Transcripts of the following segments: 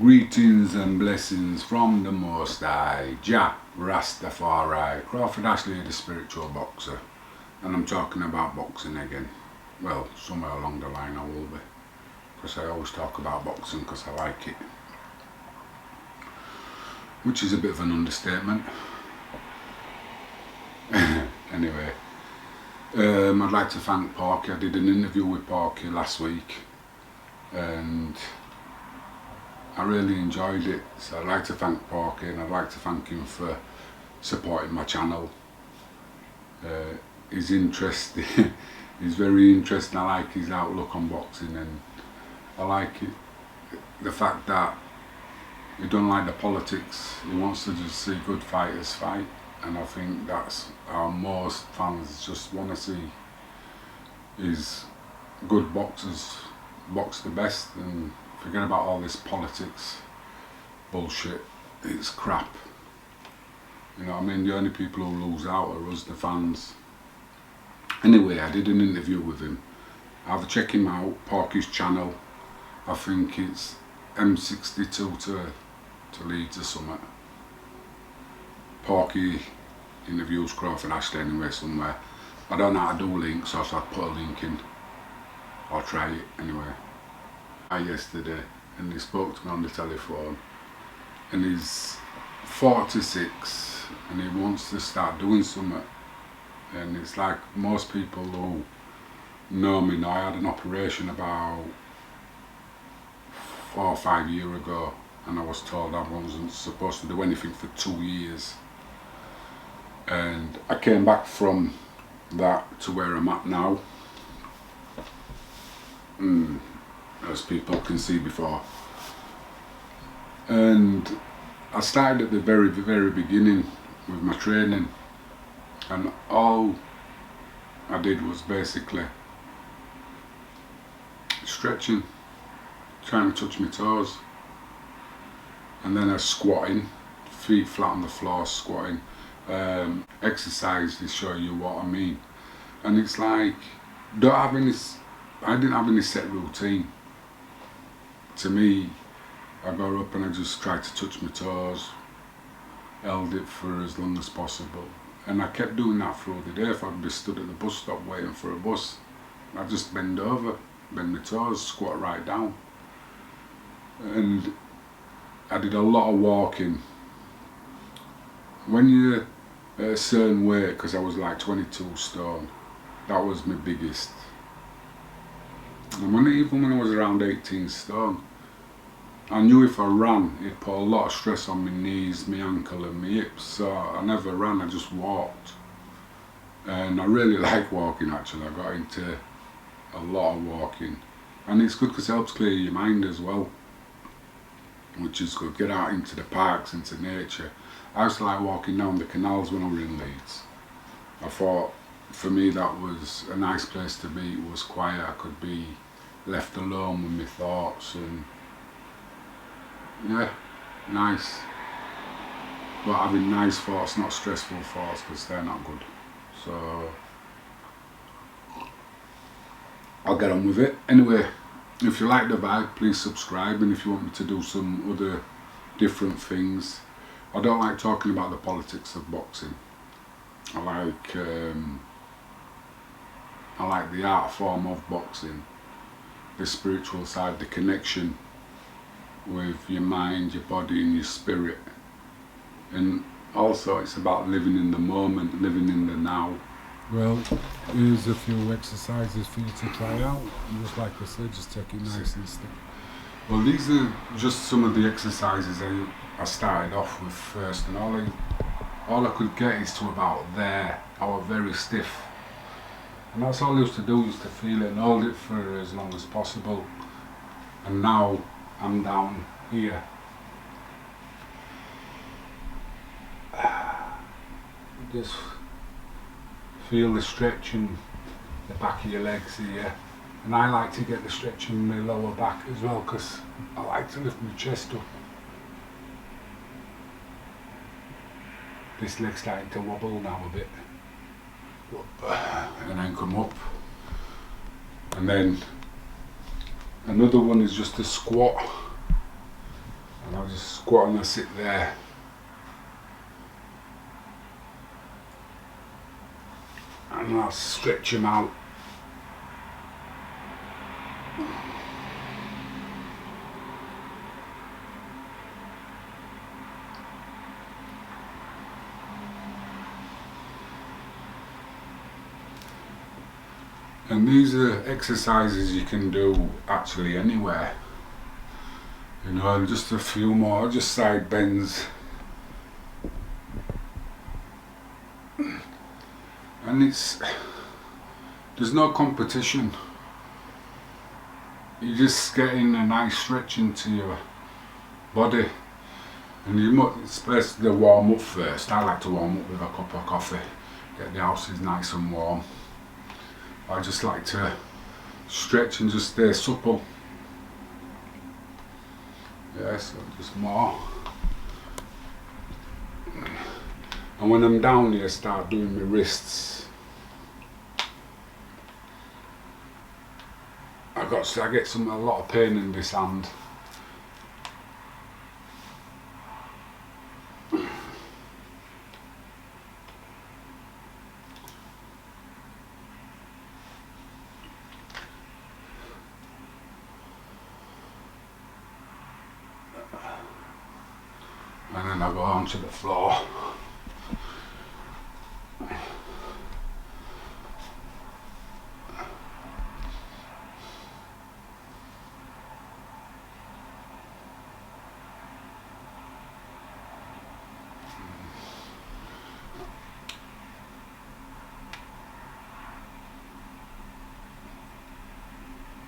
Greetings and blessings from the Most High, Jah Rastafari, Crawford Ashley, the spiritual boxer. And I'm talking about boxing again. Well, somewhere along the line I will be, because I always talk about boxing because I like it, which is a bit of an understatement. Anyway, I'd like to thank Porky. I did an interview with Porky last week and I really enjoyed it, so I'd like to thank Porky, and I'd like to thank him for supporting my channel. He's interesting, he's very interesting. I like his outlook on boxing, and I like the fact that he don't like the politics. He wants to just see good fighters fight, and I think that's how most fans just want to see, is good boxers box the best and forget about all this politics bullshit. It's crap. You know what I mean? The only people who lose out are us, the fans. Anyway, I did an interview with him. Have a check him out, Porky's channel. I think it's M62 to Leeds or something. Porky interviews Crawford Ashley anyway somewhere. I don't know how to do links, so I'll put a link in. I'll try it anyway. Yesterday, and he spoke to me on the telephone, and he's 46 and he wants to start doing something. And it's like most people who know me now, I had an operation about 4 or 5 years ago, and I was told I wasn't supposed to do anything for 2 years, and I came back from that to where I'm at now. As people can see before, and I started at the very beginning with my training, and all I did was basically stretching, trying to touch my toes, and then I was squatting, feet flat on the floor, squatting, exercise to show you what I mean. And it's like, I didn't have any set routine. To me, I got up and I just tried to touch my toes, held it for as long as possible, and I kept doing that through the day. If I'd be stood at the bus stop waiting for a bus, I'd just bend over, bend my toes, squat right down. And I did a lot of walking. When you're at a certain weight, because I was like 22 stone, that was my biggest. And even when I was around 18 stone, I knew if I ran, it put a lot of stress on my knees, my ankle and my hips, so I never ran, I just walked. And I really like walking actually. I got into a lot of walking, and it's good because it helps clear your mind as well, which is good. Get out into the parks, into nature. I used to like walking down the canals when I was in Leeds. I thought for me that was a nice place to be. It was quiet, I could be left alone with my thoughts, and yeah, nice. But having nice thoughts, not stressful thoughts, because they're not good. So I'll get on with it. Anyway, if you like the vibe, please subscribe, and if you want me to do some other different things. I don't like talking about the politics of boxing. I like the art form of boxing, the spiritual side, the connection with your mind, your body and your spirit. And also it's about living in the moment, living in the now. Well, here's a few exercises for you to try out. Just like I said, just take it nice and slow. Well, these are just some of the exercises I started off with first, and all I could get is to about there. I was very stiff. And that's all I used to do, is to feel it and hold it for as long as possible. And now I'm down here. Just feel the stretch in the back of your legs here. And I like to get the stretch in my lower back as well, because I like to lift my chest up. This leg's starting to wobble now a bit. And then come up. And then another one is just a squat. And I'll just squat and I sit there. And I'll stretch them out. And these are exercises you can do actually anywhere. You know, and just a few more, just side bends. And there's no competition. You're just getting a nice stretch into your body. And you must, best to warm up first. I like to warm up with a cup of coffee. Get the house nice and warm. I just like to stretch and just stay supple. Yes, just more. And when I'm down here, start doing my wrists. I get a lot of pain in this hand. And then I go onto the floor.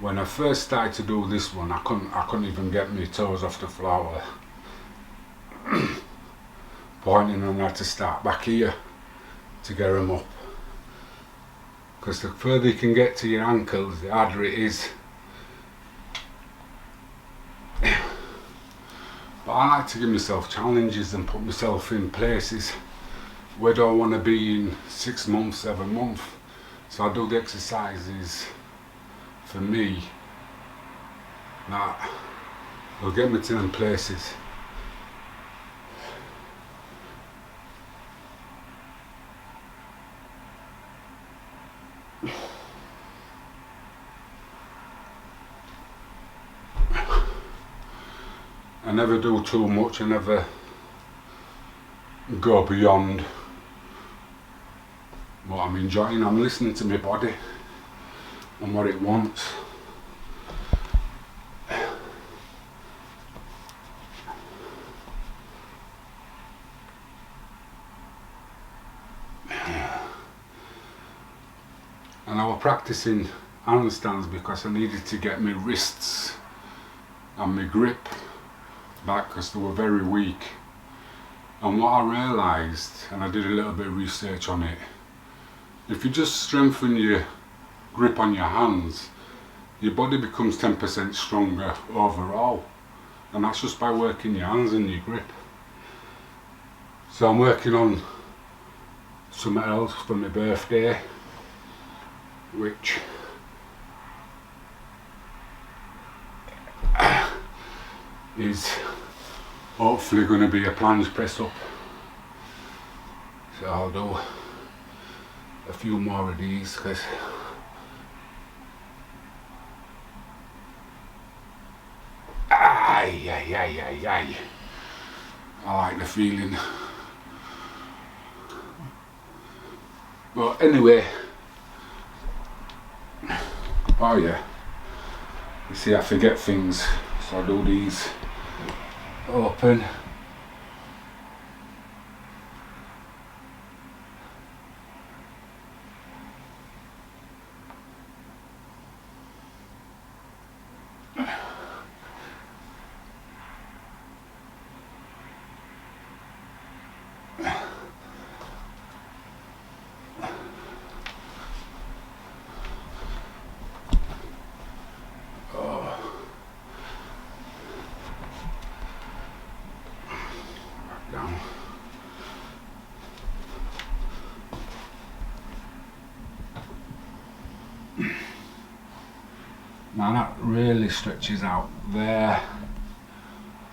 When I first started to do this one, I couldn't even get my toes off the floor. Pointing on how to start back here to get them up, because the further you can get to your ankles, the harder it is. But I like to give myself challenges and put myself in places where do I want to be in 6 months, 7 months. So I do the exercises for me that will get me to them places. I never do too much, I never go beyond what I'm enjoying. I'm listening to my body and what it wants. And I was practicing handstands because I needed to get my wrists and my grip back because they were very weak. And what I realised, and I did a little bit of research on it, if you just strengthen your grip on your hands, your body becomes 10% stronger overall. And that's just by working your hands and your grip. So I'm working on something else for my birthday, which is hopefully going to be a planche press up. So I'll do a few more of these because I like the feeling. But anyway, oh yeah, you see I forget things, so I do these open. Down. Now that really stretches out there.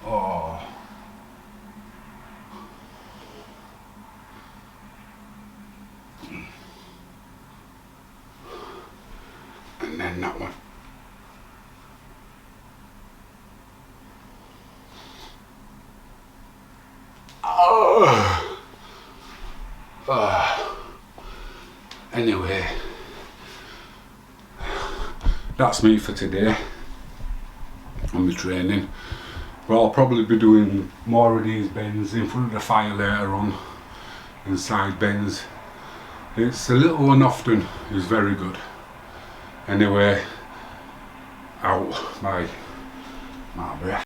Oh. and then that one. Anyway, that's me for today on the training. But I'll probably be doing more of these bends in front of the fire later on, and side bends. It's a little unoften, it's very good. Anyway, out. Bye. My breath.